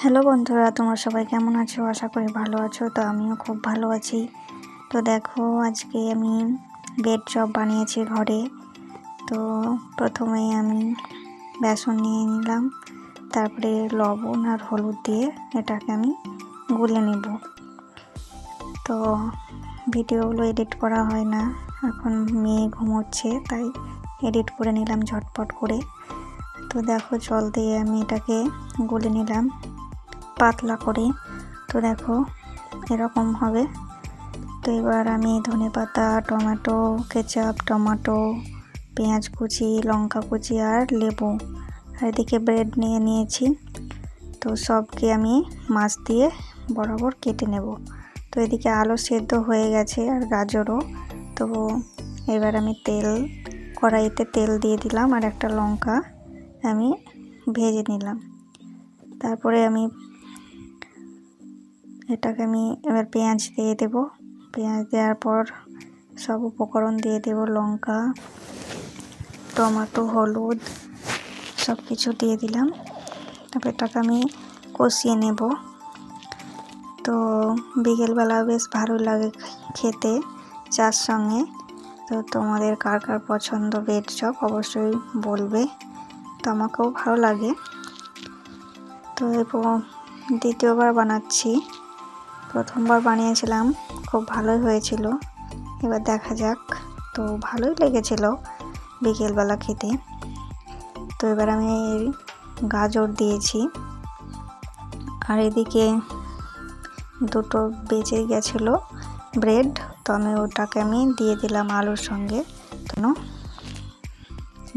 Hello বন্ধুরা, তোমরা সবাই কেমন আছো? আশা করি ভালো আছো। তো আমিও খুব ভালো আছি। তো দেখো, আজকে আমি ব্রেড চপ বানিয়েছি ঘরে। তো প্রথমেই আমি বেসন নিয়ে নিলাম, তারপরে লবণ আর হলুদ দিয়ে এটাকে আমি গুলে নেব। তো ভিডিওগুলো এডিট করা হয় না, এখন মেয়ে ঘুমোচ্ছে তাই এডিট করে নিলাম ঝটপট করে। তো দেখো, জল দিয়ে আমি এটাকে গুলে নিলাম পাতলা করে। তো দেখো এরকম হবে। তো এবার আমি ধনেপাতা, টমেটো কেচাপ, টমেটো, পেঁয়াজ কুচি, লঙ্কা কুচি আর লেবু, আর এদিকে ব্রেড নিয়ে নিয়েছি। তো সবকে আমি মাছ দিয়ে বরাবর কেটে নেব। তো এদিকে আলু সেদ্ধ হয়ে গেছে আর গাজরও। তো এবার আমি কড়াইতে তেল দিয়ে দিলাম আর একটা লঙ্কা আমি ভেজে নিলাম। তারপরে এটাকে এবার পেঁয়াজ দিয়ে দেব। পেঁয়াজ দেওয়ার পর সব উপকরণ দিয়ে দেব, লঙ্কা, টমেটো, হলুদ সব কিছু দিয়ে দিলাম। তারপর এটাকে আমি কষিয়ে নেব। তো বিকেলবেলা বেশ ভালো লাগে খেতে চার সঙ্গে। তো তোমাদের কার কার পছন্দ ব্রেড চপ অবশ্যই বলবে। তো আমাকেও ভালো লাগে। তো এরপর দ্বিতীয়বার বানাচ্ছি। প্রথমবার বানিয়েছিলাম, খুব ভালোই হয়েছিল। এবার দেখা যাক। তো ভালোই লেগেছিল বিকেলবেলা খেতে। তো এবার আমি গাজর দিয়েছি, আর এদিকে দুটো বেঁচে গেছিলো ব্রেড, তো ওটাকে আমি দিয়ে দিলাম আলুর সঙ্গে, তো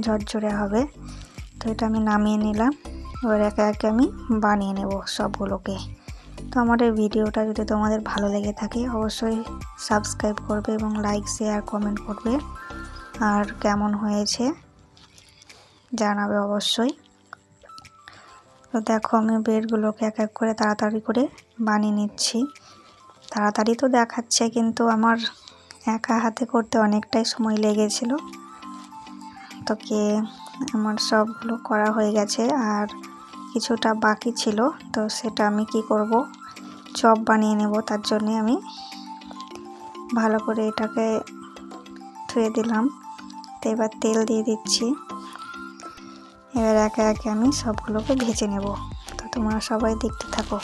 ঝরঝরে হবে। তো এটা আমি নামিয়ে নিলাম। এবার একে একে আমি বানিয়ে নেব সবগুলোকে। তো আমার এই ভিডিওটা যদি তোমাদের ভালো লেগে থাকে অবশ্যই সাবস্ক্রাইব করবে এবং লাইক, শেয়ার, কমেন্ট করবে। আর কেমন হয়েছে জানাবে অবশ্যই। তো দেখো, আমি ব্রেডগুলোকে এক এক করে তাড়াতাড়ি করে বানিয়ে নিচ্ছি। তাড়াতাড়ি তো দেখাচ্ছে, কিন্তু আমার একা হাতে করতে অনেকটাই সময় লেগেছিল। তো আমার সবগুলো করা হয়ে গেছে, আর কিছুটা বাকি ছিল। তো সেটা আমি কি করব, চপ বানিয়ে নেব। তার জন্যে আমি ভালো করে এটাকে ধুয়ে দিলাম। তো এবার তেল দিয়ে দিচ্ছি। এবার একে একে আমি সবগুলোকে ভেজে নেব। তো তোমরা সবাই দেখতে থাকো।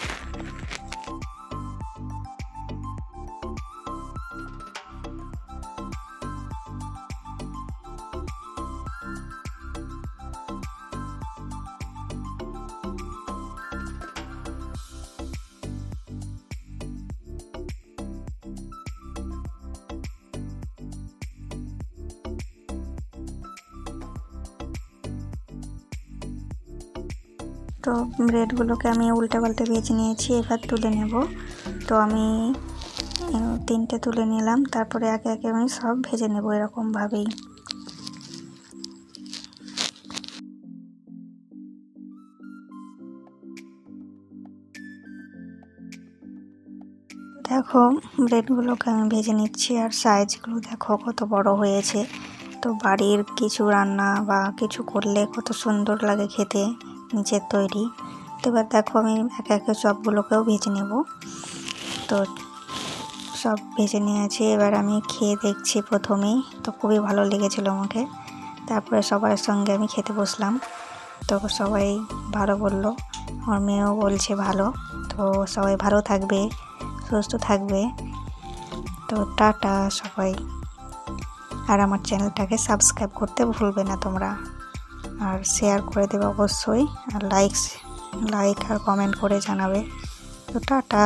তো ব্রেডগুলোকে আমি উল্টে পাল্টে ভেজে নিয়েছি, এবার তুলে নেব। তো আমি 3টে তুলে নিলাম। তারপরে একে একে আমি সব ভেজে নেব এরকমভাবেই। দেখো, ব্রেডগুলোকে আমি ভেজে নিচ্ছি, আর সাইজগুলো দেখো কত বড় হয়েছে। তো বাড়ির কিছু রান্না বা কিছু করলে কত সুন্দর লাগে খেতে, নিজের তৈরি। তো এবার দেখো, আমি একে একে সবগুলোকেও ভেজে নেব। তো সব ভেজে নিয়েছি। এবার আমি খেয়ে দেখছি প্রথমেই। তো খুবই ভালো লেগেছিল আমাকে। তারপরে সবার সঙ্গে আমি খেতে বসলাম। তো সবাই ভালো বলল, আমার মেয়েও বলছে ভালো। তো সবাই ভালো থাকবে, সুস্থ থাকবে। তো টাটা সবাই। আর আমার চ্যানেলটাকে সাবস্ক্রাইব করতে ভুলবে না তোমরা, আর শেয়ার করে দেবে অবশ্যই, আর লাইক আর কমেন্ট করে জানাবে। তো টাটা।